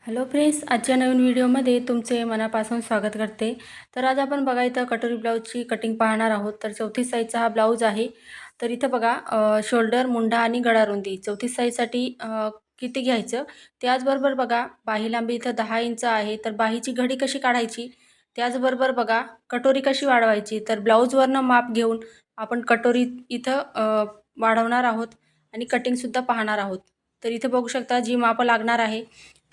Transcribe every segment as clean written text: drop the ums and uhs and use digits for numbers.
Hello friends, आजच्या नवीन व्हिडिओमध्ये तुमचे मनापासून स्वागत करते. तर आज आपण बघा इथं कटोरी ब्लाऊजची कटिंग पाहणार आहोत. तर 34 साईजचा हा ब्लाऊज आहे. तर इथं बघा शोल्डर, मुंडा आणि गळा रुंदी 34 साईजसाठी किती घ्यायचं, त्याचबरोबर बघा बाही लांबी इथं 10 इंच आहे. तर बाहीची घडी कशी काढायची, त्याचबरोबर बघा कटोरी कशी वाढवायची. तर ब्लाऊजवरनं माप घेऊन आपण कटोरी इथं वाढवणार आहोत आणि कटिंगसुद्धा पाहणार आहोत. तर इथं बघू शकता जी मापं लागणार आहे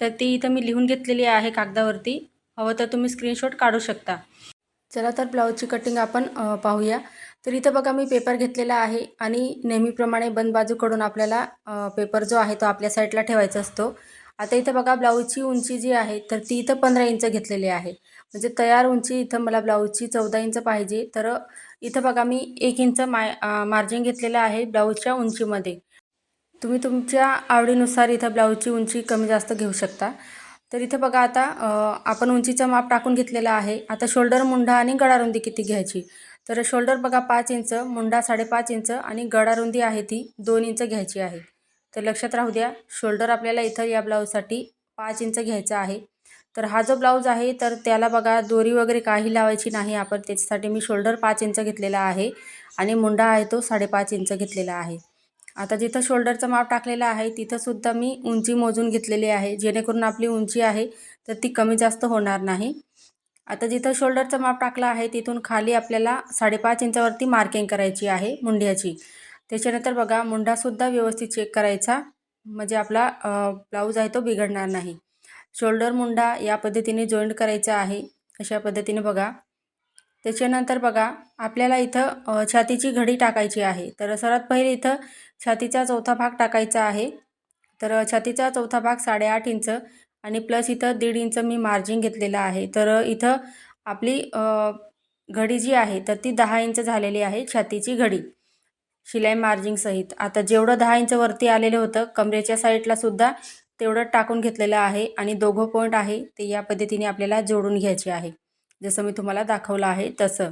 तर ती इथं मी लिहून घेतलेली आहे कागदावरती. हवं तर तुम्ही स्क्रीनशॉट काढू शकता. चला तर ब्लाऊजची कटिंग आपण पाहूया. तर इथं बघा मी पेपर घेतलेला आहे आणि नेहमीप्रमाणे बंद बाजूकडून आपल्याला पेपर जो आहे तो आपल्या साईडला ठेवायचा असतो. आता इथं बघा ब्लाऊजची उंची जी आहे तर ती इथं 15 इंच घेतलेली आहे. म्हणजे तयार उंची इथं मला ब्लाऊजची 14 इंच पाहिजे. तर इथं बघा मी 1 इंच मार्जिन घेतलेलं आहे ब्लाऊजच्या उंचीमध्ये. तुम्ही तुमच्या आवडीनुसार इथं ब्लाऊजची उंची कमी जास्त घेऊ शकता. तर इथं बघा आता आपण उंचीचं माप टाकून घेतलेलं आहे. आता शोल्डर, मुंडा आणि गळारुंदी किती घ्यायची. तर शोल्डर बघा 5 इंच, मुंडा 5.5 इंच आणि गळारुंदी आहे ती 2 इंच घ्यायची आहे. तर लक्षात राहू द्या, शोल्डर आपल्याला इथं या ब्लाऊजसाठी 5 इंच घ्यायचा आहे. तर हा जो ब्लाऊज आहे तर त्याला बघा दोरी वगैरे काही लावायची नाही आपण. त्याच्यासाठी मी शोल्डर 5 इंच घेतलेला आहे आणि मुंडा आहे तो 5.5 इंच घेतलेला आहे. आता जिथं शोल्डरचं माप टाकलेलं आहे तिथंसुद्धा मी उंची मोजून घेतलेली आहे, जेणेकरून आपली उंची आहे तर ती कमी जास्त होणार नाही. आता जिथं शोल्डरचं माप टाकलं आहे तिथून खाली आपल्याला 5.5 इंचावरती मार्किंग करायची आहे मुंड्याची. त्याच्यानंतर बघा मुंडासुद्धा व्यवस्थित चेक करायचा, म्हणजे आपला ब्लाऊज आहे तो बिघडणार नाही. शोल्डर, मुंडा या पद्धतीने जॉईंट करायचा आहे. अशा पद्धतीने बघा. त्याच्यानंतर बघा आपल्याला इथं छातीची घडी टाकायची आहे. तर सर्वात पहिले इथं छातीचा चौथा भाग टाकायचा आहे. तर छातीचा चौथा भाग 8.5 इंच आणि प्लस इथं 1.5 इंच मी मार्जिन घेतलेलं आहे. तर इथं आपली घडी जी आहे तर ती 10 इंच झालेली आहे छातीची घडी, शिलाई मार्जिनसहित. आता जेवढं 10 इंच वरती आलेलं होतं कमरेच्या साईडला सुद्धा तेवढं टाकून घेतलेलं आहे आणि दोघं पॉईंट आहे ते या पद्धतीने आपल्याला जोडून घ्यायचे आहे. जसं मी तुम्हाला दाखवलं आहे तसं.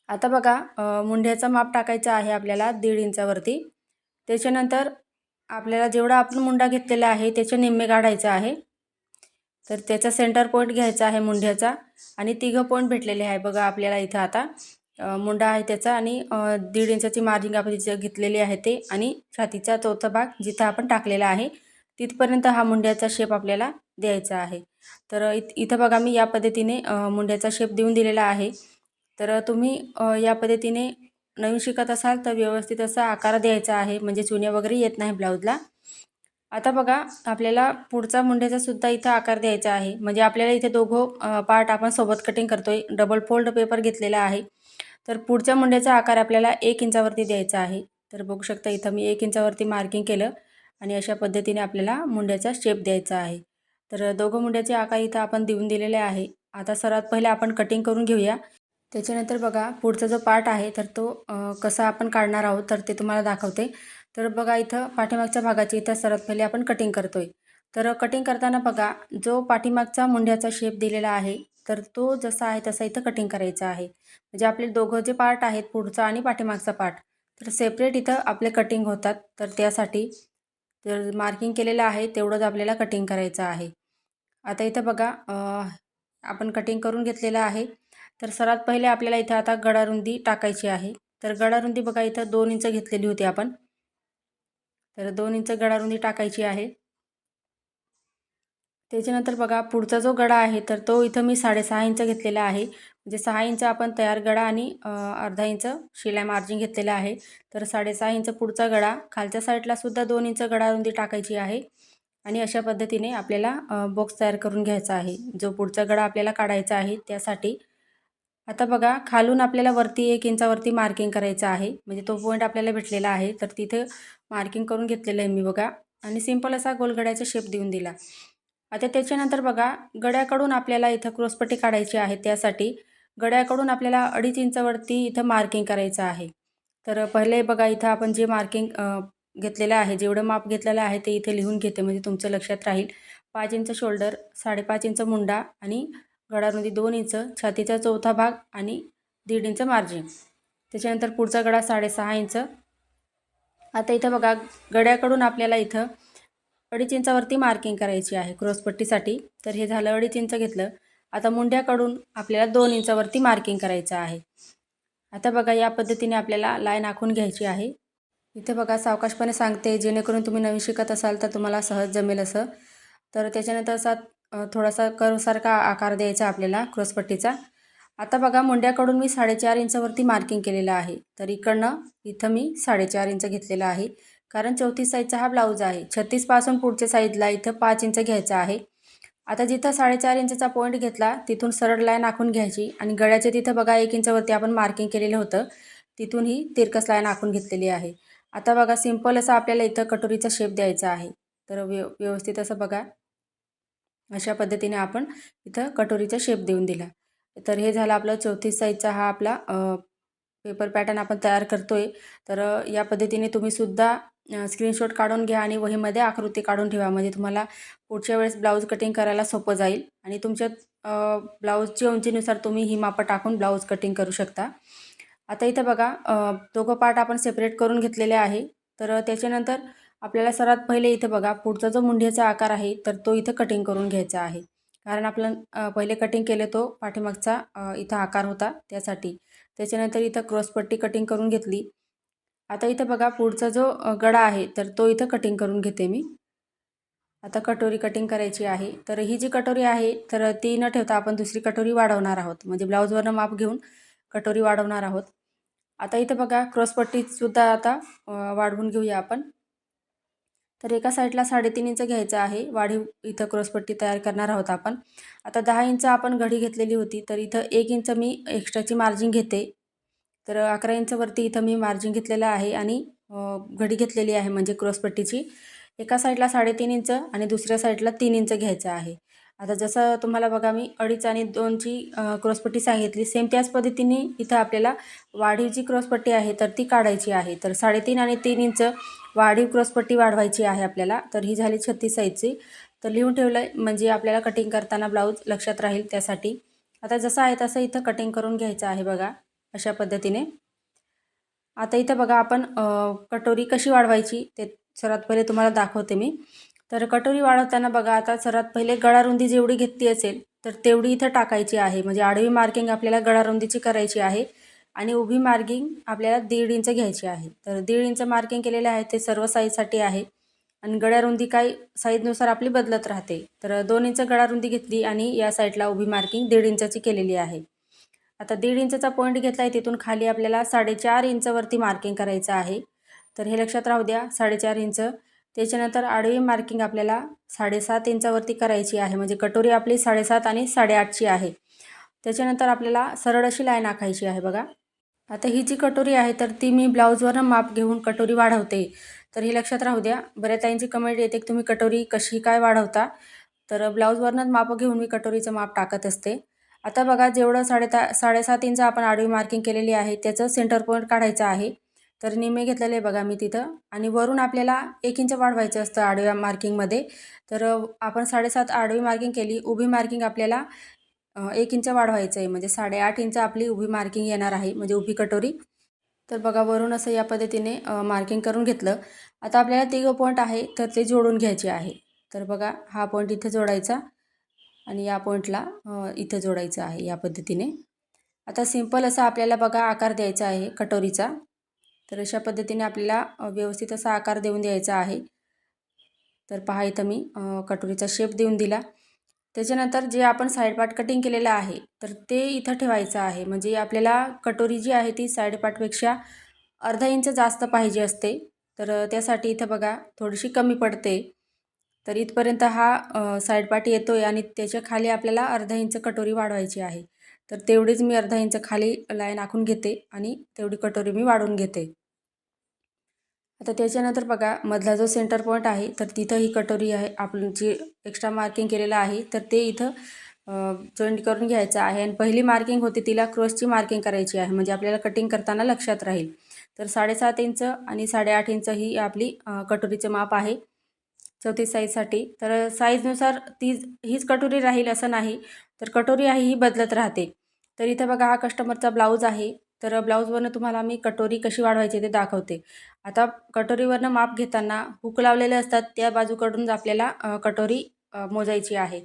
आता बघा मुंड्याचं माप टाकायचं आहे आपल्याला 1.5 इंचावरती. त्याच्यानंतर आपल्याला जेवढा आपण मुंडा घेतलेला आहे त्याचे निम्मे काढायचं आहे. तर त्याचा सेंटर पॉईंट घ्यायचा आहे मुंड्याचा आणि तिघं पॉईंट भेटलेले आहे बघा आपल्याला इथं आता. मुंडा आहे त्याचा आणि 1.5 इंचाची मार्जिन आपण तिथं घेतलेली आहे ते आणि छातीचा चौथा भाग जिथं आपण टाकलेला आहे तिथपर्यंत हा मुंड्याचा शेप आपल्याला द्यायचा आहे. तर इथं बघा मी या पद्धतीने मुंड्याचा शेप देऊन दिलेला आहे. तर तुम्ही या पद्धतीने नवीन शिकत असाल तर व्यवस्थित असा आकार द्यायचा आहे, म्हणजे चुन्या वगैरे येत नाही ब्लाऊजला. आता बघा आपल्याला पुढचा मुंड्याचा सुद्धा इथं आकार द्यायचा आहे. म्हणजे आपल्याला इथे दोघं पार्ट आपण सोबत कटिंग करतोय. डबल फोल्ड पेपर घेतलेला आहे. तर पुढच्या मुंड्याचा आकार आपल्याला 1 इंचावरती द्यायचा आहे. तर बघू शकता इथं मी 1 इंचावरती मार्किंग केलं आणि अशा पद्धतीने आपल्याला मुंड्याचा शेप द्यायचा आहे. तर दोघं मुंड्याचे आकार इथं आपण देऊन दिलेले आहे. आता सर्वात पहिले आपण कटिंग करून घेऊया. त्याच्यानंतर बघा पुढचा जो पार्ट आहे तर तो कसा आपण काढणार आहोत तर ते तुम्हाला दाखवते. तर बघा इथं पाठीमागच्या भागाची इथं सर्वात पहिले आपण कटिंग करतोय. तर कटिंग करताना बघा जो पाठीमागचा मुंड्याचा शेप दिलेला आहे तर तो जसा आहे तसा इथं कटिंग करायचा आहे. म्हणजे आपले दोघं जे पार्ट आहेत पुढचा आणि पाठीमागचा पार्ट तर सेपरेट इथं आपले कटिंग होतात. तर त्यासाठी तर मार्किंग केलेलं आहे तेवढंच आपल्याला कटिंग करायचं आहे. आता इथं बघा आपण कटिंग करून घेतलेलं आहे. तर सर्वात पहिले आपल्याला इथं आता गळारुंदी टाकायची आहे. तर गळारुंदी बघा इथं 2 इंच घेतलेली होती आपण. तर 2 इंच गळारुंदी टाकायची आहे. त्याच्यानंतर बघा पुढचा जो गळा आहे तर तो इथं मी 6.5 इंच घेतलेला आहे. म्हणजे 6 इंच आपण तयार गळा आणि अर्धा इंच शिलाई मार्जिन घेतलेला आहे. तर 6.5 इंच पुढचा गळा, खालच्या साईडला सुद्धा 2 इंच गळारुंदी टाकायची आहे आणि अशा पद्धतीने आपल्याला बॉक्स तयार करून घ्यायचा आहे. जो पुढचा गळा आपल्याला काढायचा आहे त्यासाठी. आता बघा खालून आपल्याला वरती 1 इंचावरती मार्किंग करायचं आहे. म्हणजे तो पॉईंट आपल्याला भेटलेला आहे. तर तिथे मार्किंग करून घेतलेलं आहे मी बघा आणि सिंपल असा गोलगड्याचा शेप देऊन दिला. आता त्याच्यानंतर बघा गड्याकडून आपल्याला इथं क्रॉसपट्टी काढायची आहे. त्यासाठी गड्याकडून आपल्याला 2.5 इंचावरती इथं मार्किंग करायचं आहे. तर पहिले बघा इथं आपण जे मार्किंग घेतलेलं आहे, जेवढं माप घेतलेलं आहे ते इथे लिहून घेते म्हणजे तुमचं लक्षात राहील. 5 इंच शोल्डर, 5.5 इंच मुंडा आणि गळारुंदी 2 इंच, छातीचा चौथा भाग आणि 1.5 इंच मार्जिन. त्याच्यानंतर पुढचा गळा 6.5 इंच. आता इथं बघा गड्याकडून आपल्याला इथं 2.5 इंचावरती मार्किंग करायची आहे क्रॉसपट्टीसाठी. तर हे झालं 2.5 इंच घेतलं. आता मुंड्याकडून आपल्याला 2 इंचावरती मार्किंग करायचं आहे. आता बघा या पद्धतीने आपल्याला लाईन आखून घ्यायची आहे. इथे बघा सावकाशपणे सांगते, जेणेकरून तुम्ही नवीन शिकत असाल तर तुम्हाला सहज जमेल असं. तर त्याच्यानंतर असा थोडासा कर्वसारखा आकार द्यायचा आपल्याला क्रॉसपट्टीचा. आता बघा मुंड्याकडून मी 4.5 इंचावरती मार्किंग केलेलं आहे. तर इथं मी 4.5 इंच घेतलेलं आहे. कारण 34 साईजचा हा ब्लाऊज आहे. 36 पासून पुढच्या साईजला इथं 5 इंच घ्यायचं आहे. आता जिथं 4.5 इंचचा पॉईंट घेतला तिथून सरळ लाईन आखून घ्यायची आणि गळ्याच्या तिथं बघा 1 इंचावरती आपण मार्किंग केलेलं होतं. तिथून ही तिरकस लाईन आखून घेतलेली आहे. आता बघा सिंपल असा आपल्याला इथं कटोरीचा शेप द्यायचा आहे. तर व्यवस्थित असं बघा अशा पद्धतीने आपण इथं कटोरीचा शेप देऊन दिला. तर हे झालं आपलं 34 साईजचा हा आपला पेपर पॅटर्न आपण तयार करतोय. तर या पद्धतीने तुम्ही सुद्धा स्क्रीनशॉट काढून घ्या आणि वहीमध्ये आकृती काढून ठेवा. म्हणजे तुम्हाला पुढच्या वेळेस ब्लाऊज कटिंग करायला सोपं जाईल आणि तुमच्या ब्लाऊजची उंचीनुसार तुम्ही ही मापं टाकून ब्लाऊज कटिंग करू शकता. आता इथं बघा दोघं पार्ट आपण सेपरेट करून घेतलेले आहे. तर त्याच्यानंतर आपल्याला सर्वात पहिले इथं बघा पुढचा जो मुंढ्याचा आकार आहे तर तो इथं कटिंग करून घ्यायचा आहे. कारण आपण पहिले कटिंग केले तो पाठीमागचा इथं आकार होता त्यासाठी. त्याच्यानंतर इथं क्रॉसपट्टी कटिंग करून घेतली. आता इथं बघा पुढचा जो गळा आहे तर तो इथं कटिंग करून घेते मी. आता कटोरी कटिंग करायची आहे. तर ही जी कटोरी आहे तर ती न ठेवता आपण दुसरी कटोरी वाढवणार आहोत. म्हणजे ब्लाऊजवरनं माप घेऊन कटोरी वाढवणार आहोत. आता इथं बघा क्रॉसपट्टीसुद्धा आता वाढवून घेऊया आपण. तर एका साईडला 3.5 इंच घ्यायचं आहे. वाढीव इथं क्रॉसपट्टी तयार करणार आहोत आपण. आता 10 इंच आपण घडी घेतलेली होती. तर इथं 1 इंच मी एक्स्ट्राची मार्जिन घेते. तर 11 इंचवरती इथं मी मार्जिन घेतलेलं आहे आणि घडी घेतलेली आहे म्हणजे क्रॉसपट्टीची. एका साईडला 3.5 इंच आणि दुसऱ्या साईडला 3 इंच घ्यायचं आहे. आता जसं तुम्हाला बघा मी 2.5 आणि 2ची क्रॉसपट्टी सांगितली. सेम त्याच पद्धतीने इथं आपल्याला वाढीव जी क्रॉसपट्टी आहे तर ती काढायची आहे. तर 3.5 आणि 3 इंच वाढीव क्रॉसपट्टी वाढवायची आहे आपल्याला. तर ही झाली 36 साईजची. तर लिहून ठेवलं आहे म्हणजे आपल्याला कटिंग करताना ब्लाऊज लक्षात राहील त्यासाठी. आता जसं आहे तसं इथं कटिंग करून घ्यायचं आहे बघा अशा पद्धतीने. आता इथं बघा आपण कटोरी कशी वाढवायची ते सर्वात पहिले तुम्हाला दाखवते मी. तर कटोरी वाढवताना बघा आता सर्वात पहिले गळारुंदी जेवढी घेतली असेल तर तेवढी इथं टाकायची आहे. म्हणजे आडवी मार्किंग आपल्याला गळारुंदीची करायची आहे आणि उभी मार्किंग आपल्याला 1.5 इंच घ्यायची आहे. तर 1.5 इंच मार्किंग केलेले आहे ते सर्व साईजसाठी आहे आणि गळारुंदी काही साईजनुसार आपली बदलत राहते. तर 2 इंच गळारुंदी घेतली आणि या साईडला उभी मार्किंग 1.5 इंचाची केलेली आहे. आता 1.5 इंचचा पॉईंट घेतला आहे तिथून खाली आपल्याला 4.5 इंचवरती मार्किंग करायचं आहे. तर हे लक्षात राहू द्या 4.5 इंच. त्याच्यानंतर आडवी मार्किंग आपल्याला 7.5 इंचावरती करायची आहे. म्हणजे कटोरी आपली 7.5 आणि 8.5ची आहे. त्याच्यानंतर आपल्याला सरळ अशी लाईन आखायची आहे बघा. आता ही जी कटोरी आहे तर ती मी ब्लाऊजवरनं माप घेऊन कटोरी वाढवते. तर हे लक्षात राहू द्या. बऱ्याच ताईंची कमेंट येते की तुम्ही कटोरी कशी काय वाढवता? तर ब्लाऊजवरनंच मापं घेऊन मी कटोरीचं माप टाकत असते. आता बघा जेवढं 7.5 इंच आपण आडवी मार्किंग केलेली आहे त्याचं सेंटर पॉईंट काढायचं आहे. तर निम्मे घेतलेले आहे बघा मी तिथं आणि वरून आपल्याला 1 इंच वाढवायचं असतं आडव्या मार्किंगमध्ये. तर आपण 7.5 आडवी मार्किंग केली. उभी मार्किंग आपल्याला 1 इंच वाढवायचं आहे. म्हणजे 8.5 इंच आपली उभी मार्किंग येणार आहे म्हणजे उभी कटोरी. तर बघा वरून असं या पद्धतीने मार्किंग करून घेतलं. आता आपल्याला तिघं पॉईंट आहे तर ते जोडून घ्यायचे आहे. तर बघा हा पॉईंट इथं जोडायचा आणि या पॉईंटला इथं जोडायचं आहे या पद्धतीने. आता सिंपल असा आपल्याला बघा आकार द्यायचा आहे कटोरीचा. तर अशा पद्धतीने आपल्याला व्यवस्थित असा आकार देऊन द्यायचा आहे. तर पहा इथं मी कटोरीचा शेप देऊन दिला. त्याच्यानंतर जे आपण साईड पार्ट कटिंग केलेलं आहे तर ते इथं ठेवायचं आहे. म्हणजे आपल्याला कटोरी जी आहे ती साईड पार्टपेक्षा अर्धा इंच जास्त पाहिजे असते. तर त्यासाठी इथं बघा थोडीशी कमी पडते. तर इथपर्यंत हा साईड पार्ट येतो आहे आणि त्याच्या खाली आपल्याला अर्धा इंच कटोरी वाढवायची आहे. तर तेवढीच मी अर्धा इंच खाली लाईन आखून घेते आणि तेवढी कटोरी मी वाढवून घेते. आता त्याच्यानंतर बघा मधला जो सेंटर पॉईंट आहे तर तिथं ही कटोरी आहे आपण जी एक्स्ट्रा मार्किंग केलेलं आहे तर ते इथं जॉईंट करून घ्यायचं आहे आणि पहिली मार्किंग होती तिला क्रॉसची मार्किंग करायची आहे म्हणजे आपल्याला कटिंग करताना लक्षात राहील. तर 7.5 इंच आणि 8.5 इंच ही आपली कटोरीचं माप आहे 34 साईजसाठी. तर साईजनुसार हीच कटोरी राहील असं नाही. तर कटोरी आहे ही बदलत राहते. तर इथं बघा हा कस्टमरचा ब्लाऊज आहे. तर ब्लाऊजवरनं तुम्हाला मी कटोरी कशी वाढवायची ते दाखवते. आता कटोरीवरनं माप घेताना हुक लावलेले असतात, त्या बाजूकडून आपल्याला कटोरी मोजायची आहे.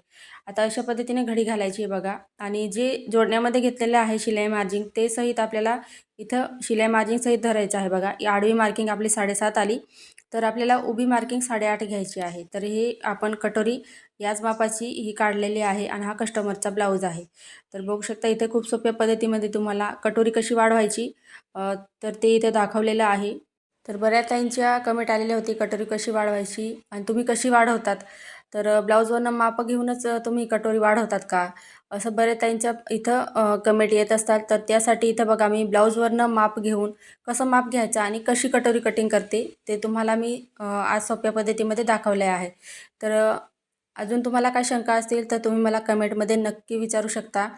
आता अशा पद्धतीने घडी घालायची आहे बघा. आणि जे जोडण्यामध्ये घेतलेलं आहे शिलाई मार्जिन ते सहित आपल्याला इथं शिलाई मार्जिन सहित धरायचं आहे बघा. ही आडवी मार्किंग आपली 7.5 आली, तर आपल्याला उभी मार्किंग 8.5 घ्यायची आहे. तर हे आपण कटोरी याच मापाची ही काढलेली आहे आणि हा कस्टमरचा ब्लाऊज आहे. तर बघू शकता इथे खूप सोप्या पद्धतीमध्ये तुम्हाला कटोरी कशी वाढवायची तर ते इथे दाखवलेलं आहे. तर बऱ्याच ताईंच्या कमेंट आलेल्या होती कटोरी कशी वाढवायची आणि तुम्ही कशी वाढवतात. तर ब्लाऊजवरनं माप घेऊनच तुम्ही कटोरी वाढवतात का? असं बऱ्याच ताईंच्या इथं कमेंट येत असतात. तर त्यासाठी इथं बघा मी ब्लाऊजवरनं माप घेऊन कसं माप घ्यायचं आणि कशी कटोरी कटिंग करते ते तुम्हाला मी आज सोप्या पद्धतीमध्ये दाखवले आहे. तर अजून तुम्हाला काय शंका असतील तर तुम्ही मला कमेंटमध्ये नक्की विचारू शकता.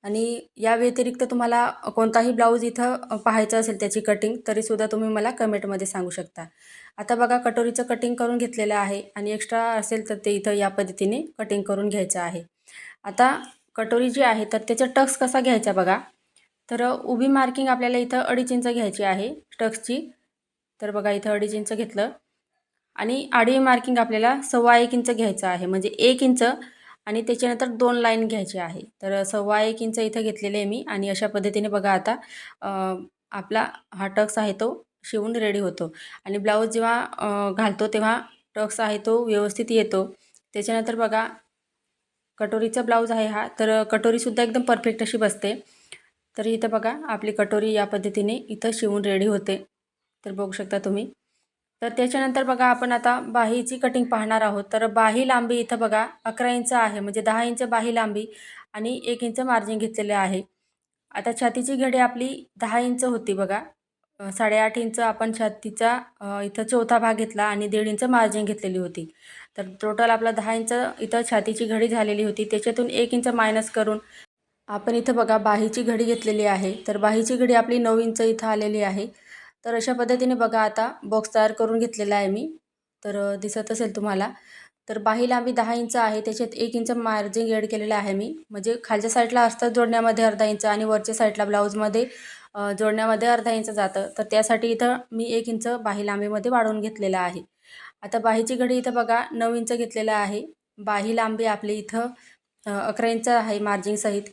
आणि या व्यतिरिक्त तुम्हाला कोणताही ब्लाऊज इथं पाहायचं असेल त्याची कटिंग तरीसुद्धा तुम्ही मला कमेंटमध्ये सांगू शकता. आता बघा कटोरीचं कटिंग करून घेतलेलं आहे आणि एक्स्ट्रा असेल तर ते इथं या पद्धतीने कटिंग करून घ्यायचं आहे. आता कटोरी जी आहे तर त्याचा टक्स कसा घ्यायचा बघा. तर उभी मार्किंग आपल्याला इथं 2.5 इंच घ्यायची आहे टक्सची. तर बघा इथं 2.5 इंच घेतलं आणि आडवी मार्किंग आपल्याला 1.25 इंच घ्यायचं आहे. म्हणजे 1 इंच आणि त्याच्यानंतर 2 लाईन घ्यायची आहे. तर 1.25 इंच इथं घेतलेले आहे मी आणि अशा पद्धतीने बघा आता आपला हा टक्स आहे तो शिवून रेडी होतो. आणि ब्लाऊज जेव्हा घालतो तेव्हा टक्स आहे तो व्यवस्थित येतो. त्याच्यानंतर बघा कटोरीचा ब्लाऊज आहे हा, तर कटोरीसुद्धा एकदम परफेक्ट अशी बसते. तर इथं बघा आपली कटोरी या पद्धतीने इथं शिवून रेडी होते. तर बघू शकता तुम्ही. तर त्याच्यानंतर बघा आपण आता बाहीची कटिंग पाहणार आहोत. तर बाही लांबी इथं बघा 11 इंच आहे, म्हणजे 10 इंच बाही लांबी आणि 1 इंच मार्जिन घेतलेले आहे. आता छातीची घडी आपली 10 इंच होती बघा. 8.5 इंच आपण छातीचा इथं चौथा भाग घेतला आणि 1.5 इंच मार्जिन घेतलेली होती. तर टोटल आपला 10 इंच इथं छातीची घडी झालेली होती. त्याच्यातून 1 इंच मायनस करून आपण इथं बघा बाहीची घडी घेतलेली आहे. तर बाहीची घडी आपली 9 इंच इथं आलेली आहे. तर अशा पद्धतीने बघा आता बॉक्स तयार करून घेतलेला आहे मी. तर दिसत असेल तुम्हाला. तर बाही लांबी 10 इंच आहे. त्याच्यात 1 इंच मार्जिन ॲड केलेलं आहे मी. म्हणजे खालच्या साईडला अस्तर जोडण्यामध्ये अर्धा इंच आणि वरच्या साईडला ब्लाऊजमध्ये जोडण्यामध्ये अर्धा इंच जातं. तर त्यासाठी इथं मी 1 इंच बाही लांबीमध्ये वाढवून घेतलेलं आहे. आता बाहीची घडी इथं बघा 9 इंच घेतलेलं आहे. बाही लांबी आपली इथं 11 इंच आहे मार्जिनसहित.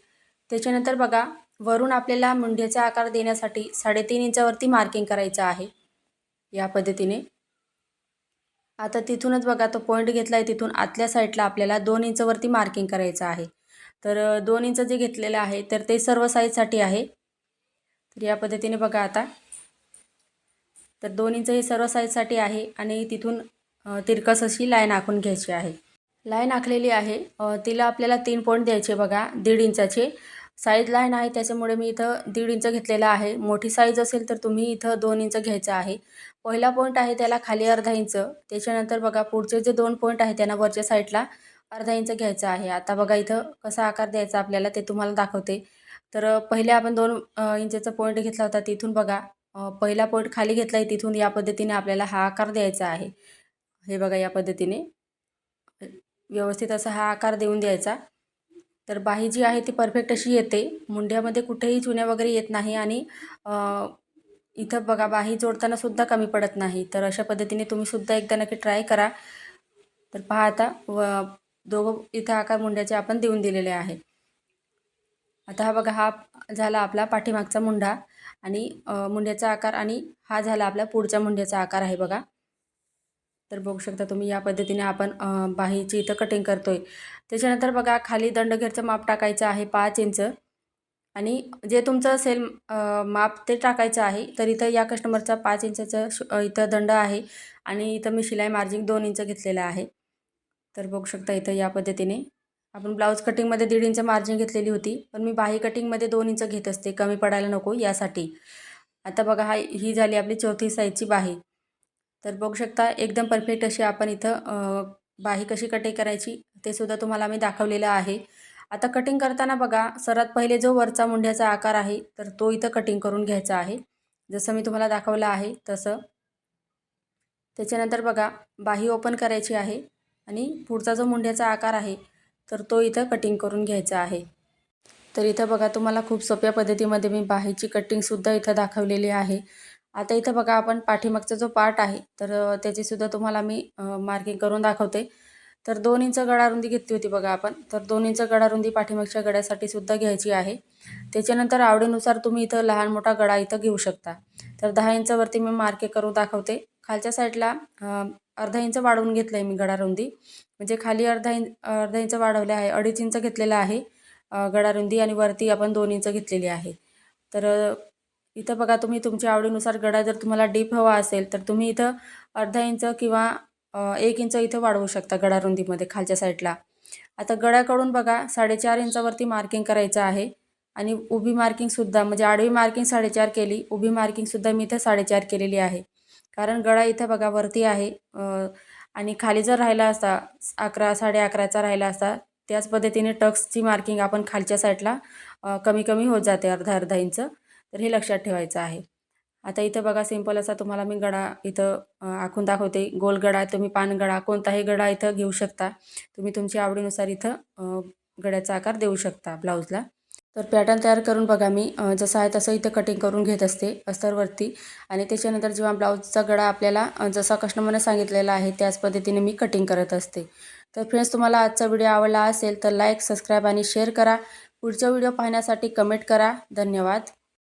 त्याच्यानंतर बघा वरून आपल्याला मुंड्याचा आकार देण्यासाठी 3.5 इंचावरती मार्किंग करायचं आहे या पद्धतीने. आता तिथूनच बघा तो पॉईंट घेतला आहे, तिथून आतल्या साईडला आपल्याला 2 इंचवरती मार्किंग करायचं आहे. तर 2 इंच जे घेतलेलं आहे तर ते सर्व साईजसाठी आहे. तर या पद्धतीने बघा आता. तर 2 इंच हे सर्व साईजसाठी आहे आणि तिथून तिरकस अशी लाईन आखून घ्यायची आहे. लाईन आखलेली आहे. तिला आपल्याला 3 पॉईंट द्यायचे बघा 1.5 इंचाचे. साईज लाईन आहे त्याच्यामुळे मी इथं 1.5 इंच घेतलेला आहे. मोठी साईज असेल तर तुम्ही इथं 2 इंच घ्यायचं आहे. पहिला पॉईंट आहे त्याला खाली अर्धा इंच. त्याच्यानंतर बघा पुढचे जे 2 पॉईंट आहेत त्यांना वरच्या साईडला अर्धा इंच घ्यायचं आहे. आता बघा इथं कसा आकार द्यायचा आपल्याला ते तुम्हाला दाखवते. तर पहिले आपण 2 इंचचा पॉईंट घेतला होता तिथून बघा पहिला पॉईंट खाली घेतला आहे तिथून या पद्धतीने आपल्याला हा आकार द्यायचा आहे. हे बघा या पद्धतीने व्यवस्थित असा हा आकार देऊन द्यायचा. तर बाही जी आहे ती परफेक्ट अशी येते. मुंड्यामध्ये कुठेही चुन्या वगैरे येत नाही आणि इथं बघा बाही जोडताना सुद्धा कमी पडत नाही. तर अशा पद्धतीने तुम्ही सुद्धा एकदा नक्की ट्राय करा. तर पहा आता दोघं इथं आकार मुंड्याचे आपण देऊन दिलेले आहे. आता हा बघा हा झाला आपला पाठीमागचा मुंडा आणि मुंड्याचा आकार आणि हा झाला आपला पुढच्या मुंड्याचा आकार आहे बघा. तर बघू शकता तुम्ही या पद्धतीने आपण बाहीची इथं कटिंग करतोय. त्याच्यानंतर बघा खाली दंडघेरचं माप टाकायचं आहे 5 इंच आणि जे तुमचं असेल माप ते टाकायचं आहे. तर इथं या कस्टमरचा 5 इंचाचं इथं दंड आहे आणि इथं मी शिलाई मार्जिन 2 इंच घेतलेलं आहे. तर बघू शकता इथं या पद्धतीने आपण ब्लाऊज कटिंगमध्ये 1.5 इंच मार्जिन घेतलेली होती. पण मी बाही कटिंगमध्ये 2 इंच घेत असते कमी पडायला नको यासाठी. आता बघा ही झाली आपली चौथी साईजची बाही. तर बघू शकता एकदम परफेक्ट अशी आपण इथं बाही कशी कटिंग करायची ते सुद्धा तुम्हाला मी दाखवलेलं आहे. आता कटिंग करताना बघा सर्वात पहिले जो वरचा मुंड्याचा आकार आहे तर तो इथं कटिंग करून घ्यायचा आहे. जसं मी तुम्हाला दाखवलं आहे तसं. त्याच्यानंतर बघा बाही ओपन करायची आहे आणि पुढचा जो मुंड्याचा आकार आहे तर तो इथं कटिंग करून घ्यायचा आहे. तर इथं बघा तुम्हाला खूप सोप्या पद्धतीमध्ये मी बाहीची कटिंगसुद्धा इथं दाखवलेली आहे. आता इथं बघा आपण पाठीमागचा जो पार्ट आहे तर त्याचीसुद्धा तुम्हाला मी मार्किंग करून दाखवते. तर 2 इंच गळारुंदी घेतली होती बघा आपण. तर 2 इंच गळारुंदी पाठीमागच्या गळ्यासाठी सुद्धा घ्यायची आहे. त्याच्यानंतर आवडीनुसार तुम्ही इथं लहान मोठा गळा इथं घेऊ शकता. तर 10 इंचवरती मी मार्किंग करून दाखवते. खालच्या साईडला अर्धा इंच वाढवून घेतलं आहे मी गळारुंदी. म्हणजे खाली अर्धा इंच वाढवले आहे. 2.5 इंच घेतलेला आहे गळारुंदी आणि वरती आपण 2 इंच घेतलेली आहे. तर इथं बघा तुम्ही तुमच्या आवडीनुसार गळा जर तुम्हाला डीप हवा असेल तर तुम्ही इथं अर्धा इंच किंवा 1 इंच इथं वाढवू शकता गळारुंदीमध्ये खालच्या साईडला. आता गळ्याकडून बघा 4.5 इंचावरती मार्किंग करायचं आहे आणि उभी मार्किंगसुद्धा म्हणजे आडवी मार्किंग 4.5 केली, उभी मार्किंगसुद्धा मी इथं 4.5 केलेली आहे. कारण गळा इथं बघा वरती आहे आणि खाली जर राहिला असता 11 11.5चा राहिला असता त्याच पद्धतीने टक्सची मार्किंग आपण खालच्या साईडला कमी-कमी होत जाते अर्धा-अर्धा इंच. तर हे लक्षात ठेवायचं आहे. आता इथं बघा सिंपल असा तुम्हाला मी गळा इथं आखून दाखवते. गोल गळा, तुम्ही पानगळा कोणताही गळा इथं घेऊ शकता. तुम्ही तुमच्या आवडीनुसार इथं गळ्याचा आकार देऊ शकता ब्लाऊजला. तर पॅटर्न तयार करून बघा मी जसं आहे तसं इथं कटिंग करून घेत असते अस्तरवरती आणि त्याच्यानंतर जेव्हा ब्लाऊजचा गळा आपल्याला जसा कस्टमरने सांगितलेला आहे त्याच पद्धतीने मी कटिंग करत असते. तर फ्रेंड्स तुम्हाला आजचा व्हिडिओ आवडला असेल तर लाईक, सबस्क्राईब आणि शेअर करा. पुढचा व्हिडिओ पाहण्यासाठी कमेंट करा. धन्यवाद.